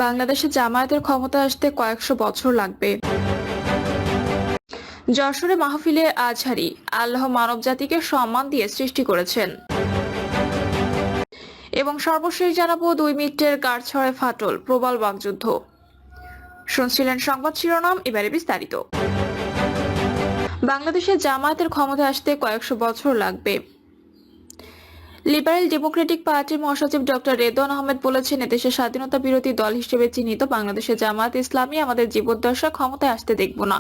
বাংলাদেশে জামায়াতের ক্ষমতায় আসতে কয়েকশো বছর লাগবে। যশোরে মাহফিলে আজহারী, আল্লাহ মানবজাতিকে সম্মান দিয়ে সৃষ্টি করেছেন। এবং সর্বশেষ জানাবো 2 মিনিটের গাড়ছড়ায় ফাটল, প্রবল বাকযুদ্ধ। শুনছিলেন সংবাদ শিরোনাম, এবারে বিস্তারিত। বাংলাদেশে জামায়াতের ক্ষমতায় আসতে কয়েকশো বছর লাগবে। লিবারেল ডেমোক্রেটিক পার্টির মহাসচিব ডক্টর রেদওয়ান আহমেদ বলেছেন, এদেশের স্বাধীনতা বিরোধী দল হিসেবে চিহ্নিত বাংলাদেশে জামায়াত ইসলামী আমাদের জীবদ্দশা ক্ষমতায় আসতে দেখব না।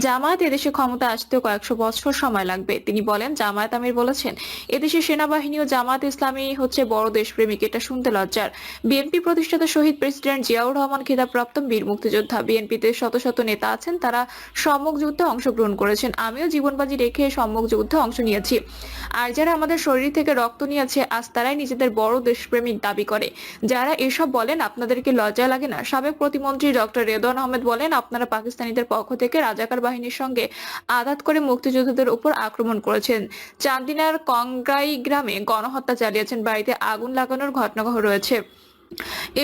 জামায়াত এদেশে ক্ষমতায় আসতে কয়েকশো বছর সময় লাগবে। তিনি বলেন, জামায়াত আমির বলেছেন, এদেশের সেনাবাহিনী ও জামায়াত ইসলামী হচ্ছে বড় দেশপ্রেমিক, এটা শুনতে লজ্জার। বিএনপি প্রতিষ্ঠাতা শহীদ প্রেসিডেন্ট জিয়াউর রহমান খিতাবপ্রাপ্ত বীর মুক্তিযোদ্ধা। বিএনপিতে শত শত নেতা আছেন, তারা সম্মুখ যুদ্ধে অংশগ্রহণ করেছেন। আমিও জীবনবাজি রেখে সম্মুখ যুদ্ধে অংশ নিয়েছি। আর যারা আমাদের শরীর থেকে রক্ত নিয়েছে, আজ তারাই নিজেদের বড় দেশপ্রেমিক দাবি করে। যারা এসব বলেন, আপনাদেরকে লজ্জা লাগে না? সাবেক প্রতিমন্ত্রী ডক্টর রেদওয়ান আহমেদ বলেন, আপনারা পাকিস্তানিদের পক্ষ থেকে রাজাকার বাহিনীর সঙ্গে আঘাত করে মুক্তিযোদ্ধাদের উপর আক্রমণ করেছেন। চান্দিনার কংগ্রাই গ্রামে গণহত্যা চালিয়েছেন, বাড়িতে আগুন লাগানোর ঘটনা রয়েছে।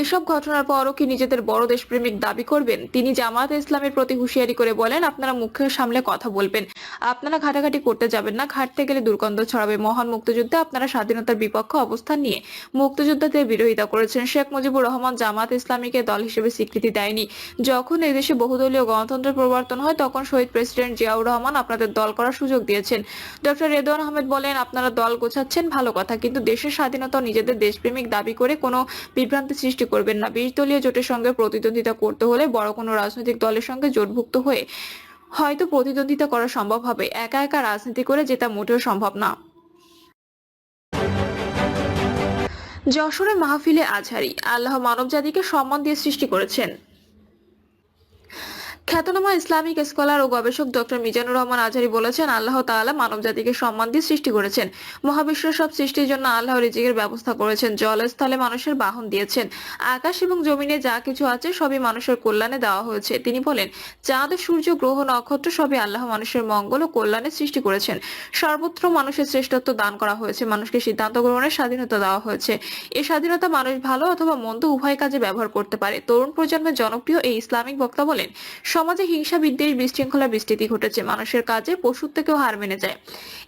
এসব ঘটনার পরও কি নিজেদের বড় দেশপ্রেমিক দাবি করবেন? তিনি জামায়াত ইসলামের প্রতি হুঁশিয়ারি করে বলেন, আপনারা মুখের সামনে কথা বলবেন, আপনারা ঘাটাঘাটি করতে যাবেন না। ঘাটতে গেলে দুর্গন্ধ ছড়াবে। মহান মুক্তিযুদ্ধে আপনারা স্বাধীনতার বিপক্ষে অবস্থান নিয়ে মুক্তিযোদ্ধাদের বিরোধিতা করেছেন। শেখ মুজিবুর রহমান জামায়াত ইসলামীকে দল হিসেবে স্বীকৃতি দেয়নি। যখন এদেশে বহুদলীয় গণতন্ত্রের প্রবর্তন হয়, তখন শহীদ প্রেসিডেন্ট জিয়াউর রহমান আপনাদের দল করার সুযোগ দিয়েছেন। ডক্টর রেদওয়ান আহমেদ বলেন, আপনারা দল গোছাচ্ছেন, ভালো কথা, কিন্তু দেশের স্বাধীনতা ও নিজেদের দেশপ্রেমিক দাবি করে কোনো বিভ্রান্তি সৃষ্টি করবেন না। 20 দলীয় জোটের সঙ্গে প্রতিদ্বন্দ্বিতা করতে হলে বড় কোনো রাজনৈতিক দলের সঙ্গে জোটভুক্ত হয়ে হয়তো প্রতিদ্বন্দ্বিতা করা সম্ভব হবে। একা একা রাজনীতি করে জেতা মোটেও সম্ভব না। যশোরে মাহফিলে আজহারী, আল্লাহ মানবজাতিকে সম্মান দিয়ে সৃষ্টি করেছেন। খ্যাতনামা ইসলামিক স্কলার ও গবেষক ডক্টর মিজানুর রহমান আজহারী বলেছেন, আল্লাহ তাআলা মানবজাতিকে সম্মান দিয়ে সৃষ্টি করেছেন। মহাবিশ্বের সব সৃষ্টির জন্য আল্লাহ রিজিকের ব্যবস্থা করেছেন। জলস্থলে মানুষের বাহন দিয়েছেন। আকাশ এবং জমিনে যা কিছু আছে সবই মানুষের কল্যাণে দেওয়া হয়েছে। তিনি বলেন, চাঁদ, সূর্য, গ্রহ, নক্ষত্র সবই আল্লাহ মানুষের মঙ্গল ও কল্যাণে সৃষ্টি করেছেন। সর্বত্র মানুষের শ্রেষ্ঠত্ব দান করা হয়েছে। মানুষকে সিদ্ধান্ত গ্রহণের স্বাধীনতা দেওয়া হয়েছে। এই স্বাধীনতা মানুষ ভালো অথবা মন্দ উভয় কাজে ব্যবহার করতে পারে। তরুণ প্রজন্মের জনপ্রিয় এই ইসলামিক বক্তা বলেন, সমাজে হিংসা, বিদ্বেষ, বিশৃঙ্খলা, বিস্তৃতি ঘটেছে। মানুষের কাজে পশুর থেকেও হার মেনে যায়।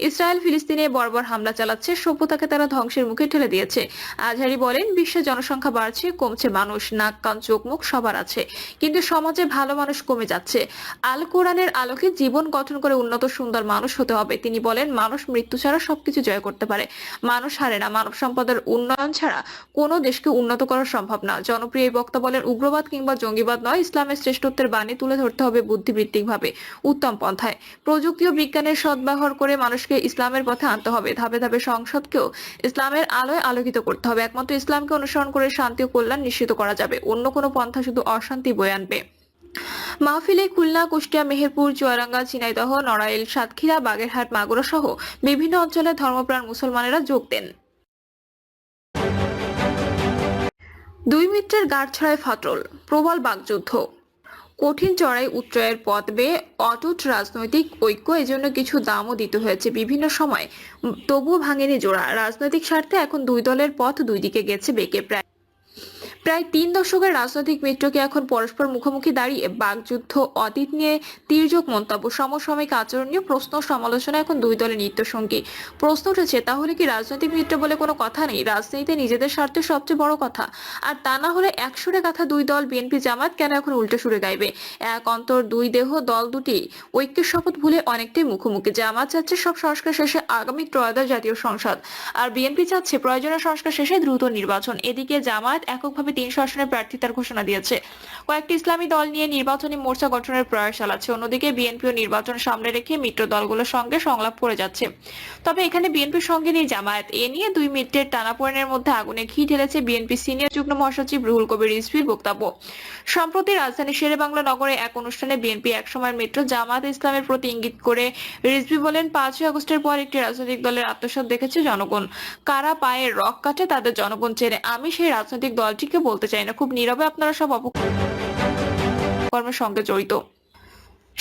ইসরায়েল ফিলিস্তিনে বর্বর হামলা চালাচ্ছে, সভ্যতাকে তারা ধ্বংসের মুখে ঠেলে দিয়েছে। আজহারী বলেন, বিশ্বে জনসংখ্যা বাড়ছে, কমছে মানুষ, নাক কান চোখ মুখ সবার আছে, কিন্তু সমাজে ভালো মানুষ কমে যাচ্ছে। আল কোরআনের আলোকে জীবন গঠন করে উন্নত সুন্দর মানুষ হতে হবে। তিনি বলেন, মানুষ মৃত্যু ছাড়া সবকিছু জয় করতে পারে, মানুষ হারে না। মানব সম্পদের উন্নয়ন ছাড়া কোনো দেশকে উন্নত করা সম্ভব না। জনপ্রিয় এই বক্তা বলেন, উগ্রবাদ কিংবা জঙ্গিবাদ নয়, ইসলামের শ্রেষ্ঠত্বের বাণী তুলে ধরতে হবে বুদ্ধিবৃত্তিক ভাবে, উত্তম পন্থায়। প্রযুক্তি ও বিজ্ঞানের সদ্ব্যবহার করে মানুষকে ইসলামের পথে আনতে হবে। ধাপে ধাপে সংসদকেও ইসলামের আলোয় আলোকিত করতে হবে। একমাত্র ইসলামকে অনুসরণ করে শান্তি ও কল্যাণ নিশ্চিত করা যাবে। অন্য কোনো পন্থা শুধু অশান্তি বয়ে আনবে। মাহফিলে খুলনা, কুষ্টিয়া, মেহেরপুর, চুয়াডাঙ্গা, ঝিনাইদহ, নড়াইল, সাতক্ষীরা, বাগেরহাট, মাগুরা সহ বিভিন্ন অঞ্চলে ধর্মপ্রাণ মুসলমানেরা যোগ দেন। 2 মিনিটের গাড়ছড়ায় ফাটল, প্রবল বাকযুদ্ধ। কঠিন চড়াই উচ্চয়ের পথ বেয়ে অটুট রাজনৈতিক ঐক্য, এজন্য কিছু দামও দিতে হয়েছে বিভিন্ন সময়, তবুও ভাঙেনি জোড়া। রাজনৈতিক স্বার্থে এখন দুই দলের পথ দুই দিকে গেছে বেঁকে। প্রায় 3 দশকের রাজনৈতিক মিত্রকে এখন পরস্পর মুখোমুখি দাঁড়িয়ে বাকযুদ্ধ, অতীত নিয়ে তির্যক মন্তব্য, সমসাময়িক আচরণ নিয়ে প্রশ্ন সমালোচনা এখন দুই দলের নিত্যসঙ্গী। প্রশ্ন উঠেছে, তাহলে কি রাজনৈতিক মিত্র বলে কোনো কথা নেই? রাজনীতিতে নিজেদের স্বার্থে সবচেয়ে বড় কথা। আর তা না হলে এক সুরে গাথা দুই দল বিএনপি জামায়াত কেন এখন উল্টো সুরে গাইবে? এক অন্তর দুই দেহ, দল দুটি ঐক্যের শপথ ভুলে অনেকটাই মুখোমুখি। জামায়াত চাচ্ছে সব সংস্কার শেষে আগামী ত্রয়োদশ জাতীয় সংসদ, আর বিএনপি চাচ্ছে প্রয়োজনীয় সংস্কার শেষে দ্রুত নির্বাচন। এদিকে জামায়াত এককভাবে 300 আসনের প্রার্থিতার ঘোষণা দিয়েছে। কয়েকটি ইসলামী দল নিয়ে নির্বাচনী মোর্চা গঠনের প্রয়াস চালাচ্ছে। অন্যদিকে বিএনপিও নির্বাচন সামনে রেখে মিত্র দলগুলোর সঙ্গে সংলাপ করে যাচ্ছে। তবে এখানে বিএনপির সঙ্গে নেই জামায়াত। এ নিয়ে 2 মিনিটের টানাপোড়েনের মধ্যে আগুনে ঘি ঢেলেছে বিএনপি সিনিয়র যুগ্ম মহাসচিব রুহুল কবির রিজভীর বক্তব্য। সম্প্রতি রাজধানী শেরেবাংলা নগরে এক অনুষ্ঠানে বিএনপি একসময়ের মিত্র জামায়াত ইসলামের প্রতি ইঙ্গিত করে রিজভী বলেন, 5ই আগস্টের পর একটি রাজনৈতিক দলের আত্মসাৎ দেখেছে জনগণ। কারা পায়ে রক কাটে তাদের জনগণ চেনে। আমি সেই রাজনৈতিক দলটিকে বলতে চাই না। খুব নীরবে আপনারা সব অপকর্মের সঙ্গে জড়িত।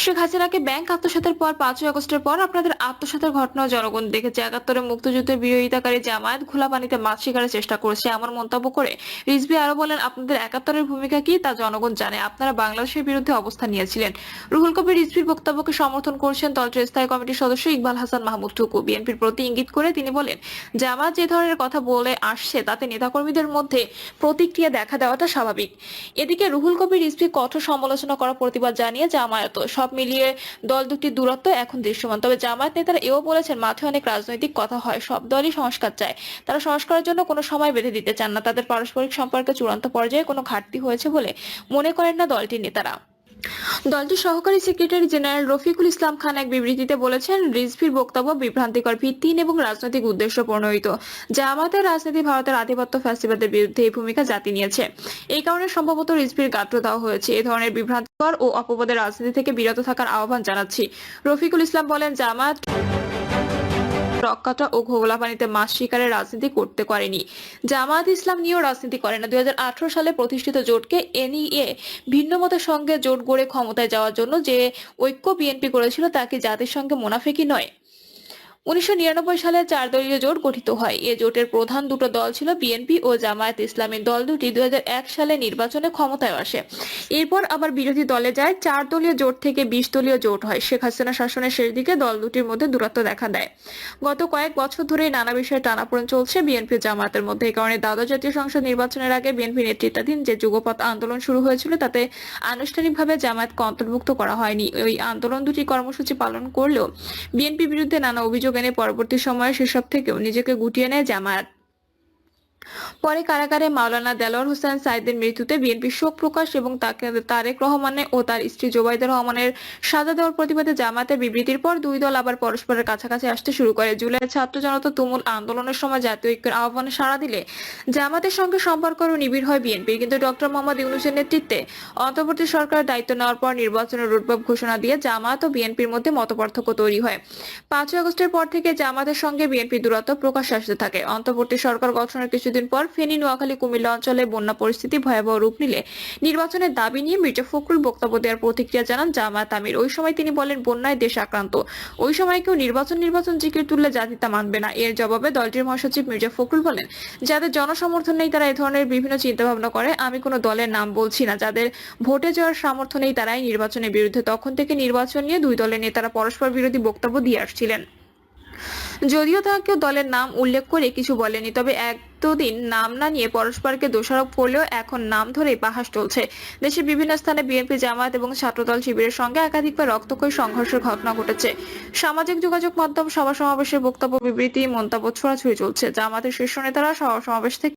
শেখ হাসিনাকে ব্যাংক আত্মসাতের পর 5ই আগস্টের পর আপনাদের আত্মসাতের ঘটনা জনগণ দেখেছে। 71-এ মুক্তিযুদ্ধের বিরোধিতাকারী জামায়াত ঘোলা পানিতে মাছ শিকারের চেষ্টা করেছে এমন মন্তব্য করে রিজভী আরো বলেন, আপনাদের 71-এর ভূমিকা কি তা জনগণ জানে। আপনারা বাংলাদেশের বিরুদ্ধে অবস্থান নিয়েছিলেন। রুহুল কবির রিজভীর বক্তব্যকে সমর্থন করছেন দলটির স্থায়ী কমিটির সদস্য ইকবাল হাসান মাহমুদ টুকু। বিএনপির প্রতি ইঙ্গিত করে তিনি বলেন, জামায়াত যে ধরনের কথা বলে আসছে তাতে নেতাকর্মীদের মধ্যে প্রতিক্রিয়া দেখা দেওয়াটা স্বাভাবিক। এদিকে রুহুল কবির রিজভী কঠোর সমালোচনা করার প্রতিবাদ জানিয়ে জামায়াত সব মিলিয়ে দল দুটির দূরত্ব এখন দৃশ্যমান। তবে জামায়াত নেতারা এও বলেছেন, মাঠে অনেক রাজনৈতিক কথা হয়, সব দলই সংস্কার চায়। তারা সংস্কারের জন্য কোনো সময় বেঁধে দিতে চান না। তাদের পারস্পরিক সম্পর্কে চূড়ান্ত পর্যায়ে কোনো ঘাটতি হয়েছে বলে মনে করেন না দলটির নেতারা। দলটির সহকারী সেক্রেটারি জেনারেল রফিকুল ইসলাম খান এক বিবৃতিতে বলেছেন, রিজভির বক্তব্য বিভ্রান্তিকর, ভিত্তিহীন এবং রাজনৈতিক উদ্দেশ্য প্রণোদিত। জামায়াতের রাজনীতি ভারতের আধিপত্য ফ্যাসিবাদের বিরুদ্ধে এই ভূমিকা জাতি নিয়েছে। এই কারণে সম্ভবত রিজভির গাত্র দেওয়া হয়েছে। এ ধরনের বিভ্রান্তিকর ও অপবাদের রাজনীতি থেকে বিরত থাকার আহ্বান জানাচ্ছি। রফিকুল ইসলাম বলেন, জামায়াত রক্কাটা ও ঘোলা পানিতে মাছ শিকারের রাজনীতি করতে করেনি। জামায়াত ইসলাম নিয়েও রাজনীতি করে না। 2018 সালে প্রতিষ্ঠিত জোটকে এনইএ ভিন্ন মতের সঙ্গে জোট গড়ে ক্ষমতায় যাওয়ার জন্য যে ঐক্য বিএনপি করেছিল তা কি জাতির সঙ্গে মুনাফিকি নয়? 1999 সালে 4 দলীয় জোট গঠিত হয়। এ জোটের প্রধান দুটো দল ছিল বিএনপি ও জামায়াত ইসলামী। দল দুটি 2001 সালে নির্বাচনে ক্ষমতায় আসে। এরপর আবার বিরোধী দলে যায়। 4 দলীয় জোট থেকে 20 দলীয় জোট হয়। শেখ হাসিনা শাসনের শেষ দিকে দল দুটির মধ্যে দূরত্ব দেখা দেয়। গত কয়েক বছর ধরেই নানা বিষয়ে টানাপোড়েন চলছে বিএনপি ও জামায়াতের মধ্যে। এই কারণে দ্বাদশ জাতীয় সংসদ নির্বাচনের আগে বিএনপি নেতৃত্বাধীন যে যুগপৎ আন্দোলন শুরু হয়েছিল তাতে আনুষ্ঠানিকভাবে জামায়াতকে অন্তর্ভুক্ত করা হয়নি। ওই আন্দোলন দুটি কর্মসূচি পালন করলেও বিএনপি বিরুদ্ধে নানা অভিযোগ এনে পরবর্তী সময়ে সেসব থেকেও নিজেকে গুটিয়ে নেয় জামায়াত। পরে কারাগারে মাওলানা দেলোয়ার হোসেন সাইদের মৃত্যুতে বিএনপি শোক প্রকাশ এবং তারেক রহমানের ও তার স্ত্রী জোবাইদা রহমানের সাজা দেওয়ার প্রতিবাদে জামায়াতের বিবৃতির পর দুই দল আবার পরস্পরের কাছাকাছি আসতে শুরু করে। জুলাই ছাত্র জনতা তুমুল আন্দোলনের সময় জাতীয় ঐক্যের আহ্বানে সাড়া দিলে জামায়াতের সঙ্গে সম্পর্ক আরও নিবিড় হয় বিএনপির। কিন্তু ডক্টর মোহাম্মদ ইউনূসের নেতৃত্বে অন্তর্বর্তী সরকারের দায়িত্ব নেওয়ার পর নির্বাচনের রোডম্যাপ ঘোষণা দিয়ে জামায়াত ও বিএনপির মধ্যে মতপার্থক্য তৈরি হয়। 5ই আগস্টের পর থেকে জামায়াতের সঙ্গে বিএনপির দূরত্ব প্রকাশ্যে আসতে থাকে। অন্তর্বর্তী সরকার গঠনের কিছুদিন পর ফেনী, নোয়াখালী, কুমিল্লা অঞ্চলে বন্যা পরিস্থিতি ভয়াবহ রূপ নিলে নির্বাচনের দাবি নিয়ে মির্জা ফখরুল বক্তব্য দেওয়ার প্রতিক্রিয়া জানান জামায়াত আমির। ওই সময় তিনি বলেন, বন্যায় দেশ আক্রান্ত। ওই সময় কেউ নির্বাচন জিকির তুললে জাতি তা মানবে না। এর জবাবে দলটির মহাসচিব মির্জা ফখরুল বলেন, যাদের জনসমর্থন নেই তারা এই ধরনের বিভিন্ন চিন্তা ভাবনা করে। আমি কোনো দলের নাম বলছি না। যাদের ভোটে যাওয়ার সামর্থ্য নেই তারাই নির্বাচনের বিরুদ্ধে। তখন থেকে নির্বাচন নিয়ে দুই দলের নেতারা পরস্পর বিরোধী বক্তব্য দিয়ে আসছিলেন। যদিও তারা কেউ দলের নাম উল্লেখ করে কিছু বলেনি, তবে এতদিন নাম না নিয়ে পরস্পরকে দোষারোপ করলেও এখন নাম ধরেই বাহাস চলছে। দেশের বিভিন্ন স্থানে বিএনপি, জামায়াত এবং ছাত্রদল শিবিরের সঙ্গে একাধিকবার রক্তক্ষয়ী সংঘর্ষের ঘটনা ঘটেছে। সামাজিক যোগাযোগ মাধ্যম, সভা সমাবেশের বক্তব্য, বিবৃতি, মন্তব্য ছড়াছড়ি চলছে। জামায়াতের শীর্ষ নেতারা সভা সমাবেশ থেকে